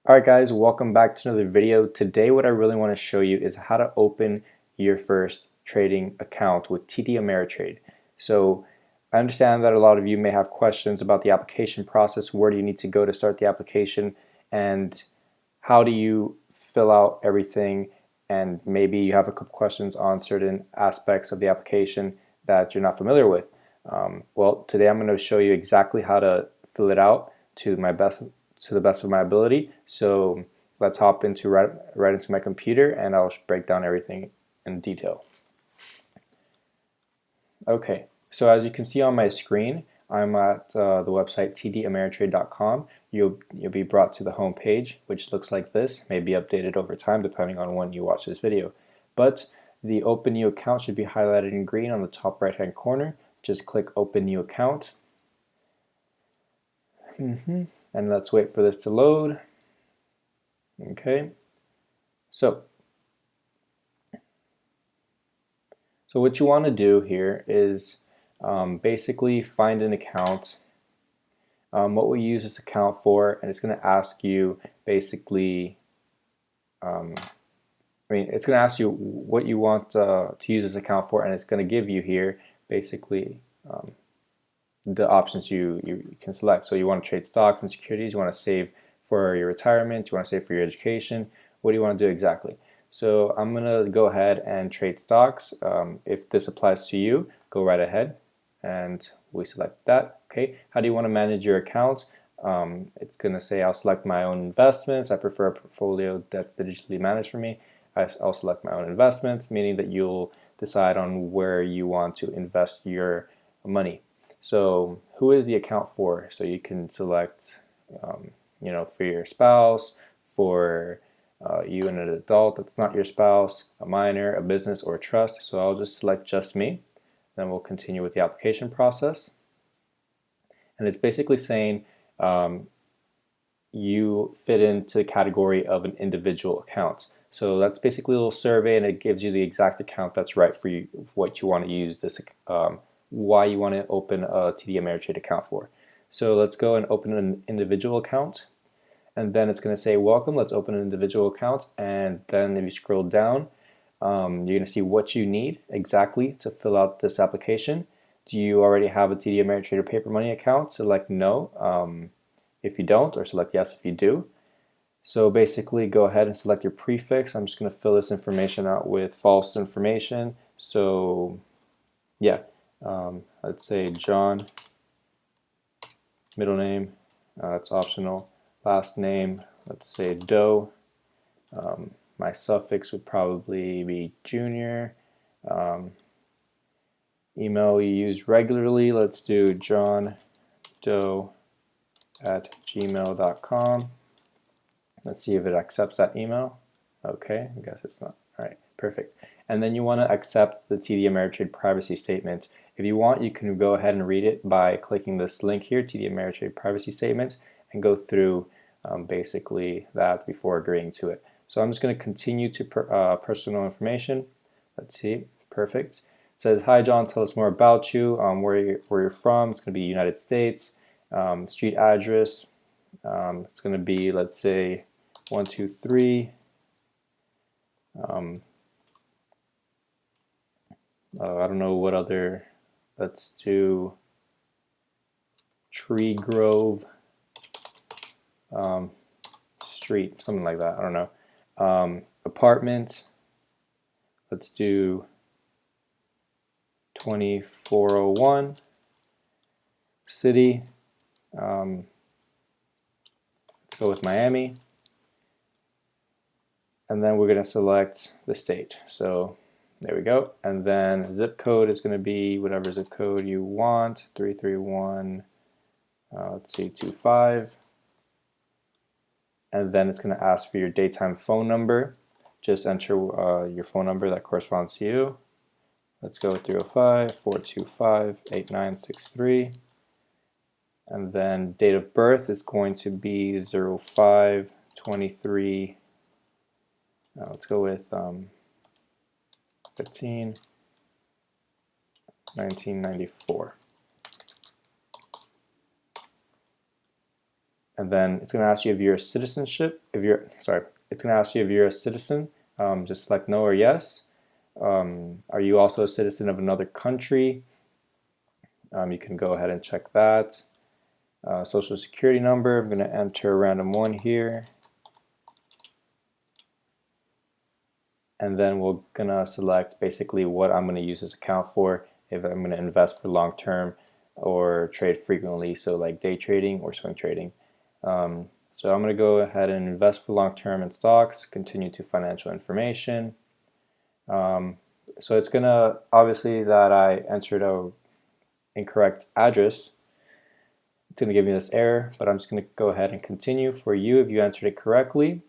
Alright guys, welcome back to another video. Today what I really want to show you is how to open your first trading account with TD Ameritrade. So I understand that a lot of you may have questions about the application process. Where do you need to go to start the application, and how do you fill out everything, and maybe you have a couple questions on certain aspects of the application that you're not familiar with. Well, today I'm going to show you exactly how to fill it out to the best of my ability. So let's hop into right into my computer, and I'll break down everything in detail. Okay, so as you can see on my screen, I'm at the website TDAmeritrade.com. You'll be brought to the home page, which looks like this. May be updated over time depending on when you watch this video. But the Open New Account should be highlighted in green on the top right hand corner. Just click Open New Account. And let's wait for this to load. Okay, so what you want to do here is basically find an account. What we use this account for, and it's going to ask you basically, it's going to ask you what you want to use this account for, and it's going to give you here basically the options you can select. So you want to trade stocks and securities, you want to save for your retirement, you want to save for your education. What do you want to do exactly? So I'm going to go ahead and trade stocks. If this applies to you, go right ahead and we select that. Okay, how do you want to manage your account? It's going to say I'll select my own investments. I prefer a portfolio that's digitally managed for me. I'll select my own investments, meaning that you'll decide on where you want to invest your money. So who is the account for? So you can select, for your spouse, for you and an adult that's not your spouse, a minor, a business, or a trust. So I'll just select just me. Then we'll continue with the application process. And it's basically saying you fit into the category of an individual account. So that's basically a little survey, and it gives you the exact account that's right for you, what you want to use this, why you want to open a TD Ameritrade account for. So let's go and open an individual account, and then it's going to say welcome, let's open an individual account. And then if you scroll down, you're going to see what you need exactly to fill out this application. Do you already have a TD Ameritrade or paper money account? Select no if you don't, or select yes if you do. So basically go ahead and select your prefix. I'm just going to fill this information out with false information. So yeah, let's say John, middle name, that's optional. Last name, let's say Doe. My suffix would probably be junior. Email you use regularly, let's do johndoe@gmail.com. Let's see if it accepts that email. Okay, I guess it's not. All right, perfect. And then you want to accept the TD Ameritrade privacy statement. If you want, you can go ahead and read it by clicking this link here, TD Ameritrade privacy statement, and go through basically that before agreeing to it. So I'm just going to continue to personal information. Let's see, perfect. It says, hi John, tell us more about you, where you're from. It's going to be United States. Street address, it's going to be, let's say, 123 I don't know what other, let's do Tree Grove Street, something like that, I don't know. Apartment, let's do 2401. City, let's go with Miami. And then we're going to select the state. So there we go. And then zip code is going to be whatever zip code you want, 331, let's see, 25. And then it's going to ask for your daytime phone number. Just enter your phone number that corresponds to you. Let's go with 305-425-8963. And then date of birth is going to be 05/23. Let's go with 1994. And then it's going to ask you if you're a citizenship. It's going to ask you if you're a citizen. Just select no or yes. Are you also a citizen of another country? You can go ahead and check that. Social security number, I'm going to enter a random one here. And then we're going to select basically what I'm going to use this account for, if I'm going to invest for long term or trade frequently, so like day trading or swing trading. So I'm going to go ahead and invest for long term in stocks, continue to financial information. So it's going to, obviously that I entered a incorrect address, it's going to give me this error, but I'm just going to go ahead and continue. For you, if you entered it correctly,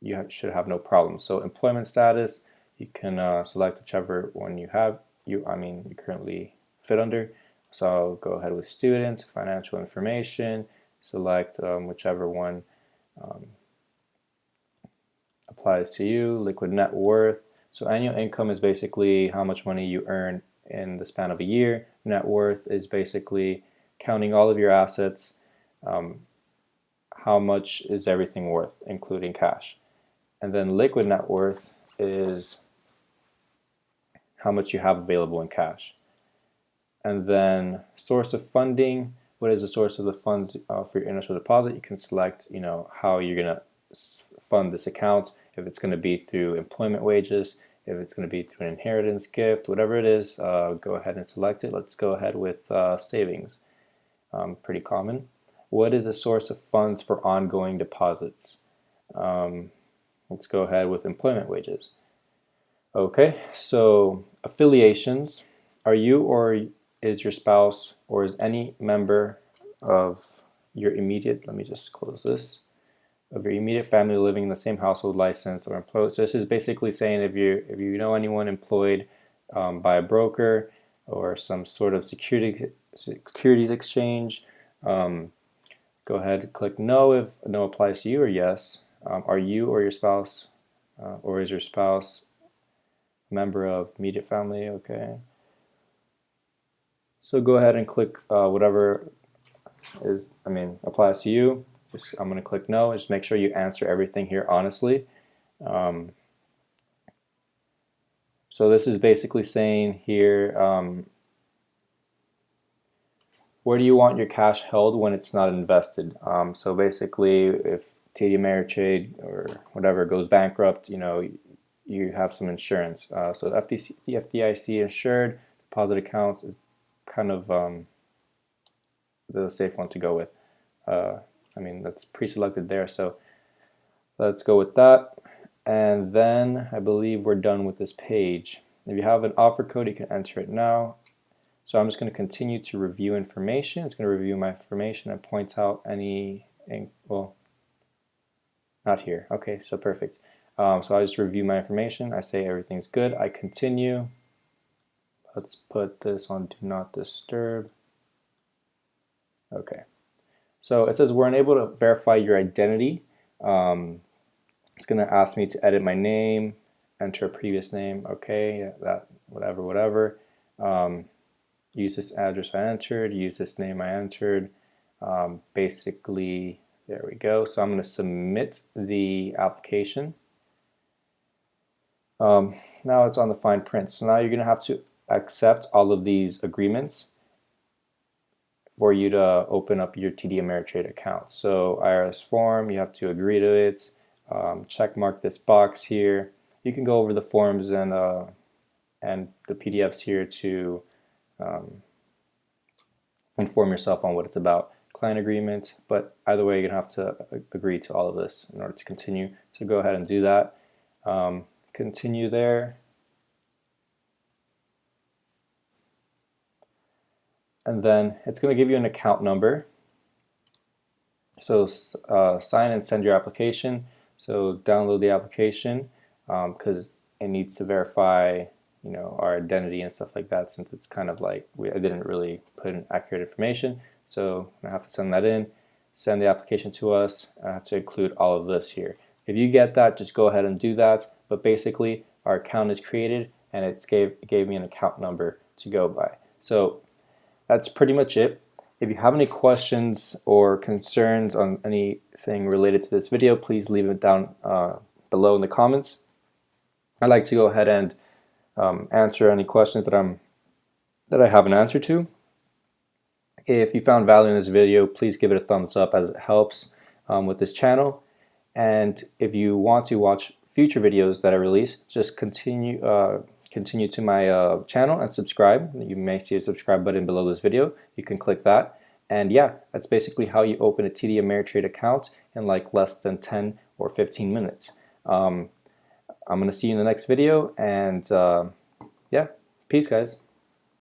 you should have no problem. So employment status, you can select whichever one you currently fit under. So I'll go ahead with students, financial information, select whichever one applies to you. Liquid net worth. So annual income is basically how much money you earn in the span of a year. Net worth is basically counting all of your assets, how much is everything worth, including cash. And then liquid net worth is how much you have available in cash. And then source of funding, what is the source of the funds for your initial deposit? You can select, how you're going to fund this account, if it's going to be through employment wages, if it's going to be through an inheritance gift, whatever it is, go ahead and select it. Let's go ahead with savings. Pretty common. What is the source of funds for ongoing deposits? Let's go ahead with employment wages. Okay, so affiliations. Are you or is your spouse or is any member of your immediate, let me just close this, of your immediate family living in the same household, license or employed? So this is basically saying if you know anyone employed by a broker or some sort of securities exchange, go ahead and click no if no applies to you, or yes. Are you or your spouse or is your spouse a member of immediate family? Okay. So go ahead and click whatever applies to you. I'm going to click no. Just make sure you answer everything here honestly. So this is basically saying here, where do you want your cash held when it's not invested? So basically, if TDAmeritrade or whatever goes bankrupt, you have some insurance. So the FDIC insured deposit accounts is kind of the safe one to go with. That's pre-selected there, so let's go with that. And then I believe we're done with this page. If you have an offer code, you can enter it now. So I'm just going to continue to review information. It's going to review my information and point out any, well, not here. Okay, so perfect. So I just review my information. I say everything's good. I continue. Let's put this on do not disturb. Okay. So it says we're unable to verify your identity. It's going to ask me to edit my name, enter a previous name. Okay, yeah, that whatever. Use this address I entered, use this name I entered. Basically, there we go. So I'm going to submit the application. Now it's on the fine print. So now you're going to have to accept all of these agreements for you to open up your TDAmeritrade account. So IRS form, you have to agree to it. Check mark this box here. You can go over the forms and the PDFs here to inform yourself on what it's about. Client agreement, but either way, you're gonna have to agree to all of this in order to continue. So go ahead and do that. Continue there. And then it's going to give you an account number. So sign and send your application. So download the application because it needs to verify, our identity and stuff like that. Since it's kind of like I didn't really put in accurate information, so I have to send that in. Send the application to us. I have to include all of this here. If you get that, just go ahead and do that. But basically, our account is created, and it gave me an account number to go by. So that's pretty much it. If you have any questions or concerns on anything related to this video, please leave it down below in the comments. I'd like to go ahead and answer any questions that I have an answer to. If you found value in this video, please give it a thumbs up, as it helps with this channel. And if you want to watch future videos that I release, just continue to my channel and subscribe. You may see a subscribe button below this video. You can click that. And yeah, that's basically how you open a TD Ameritrade account in like less than 10 or 15 minutes. I'm going to see you in the next video, and yeah, peace guys.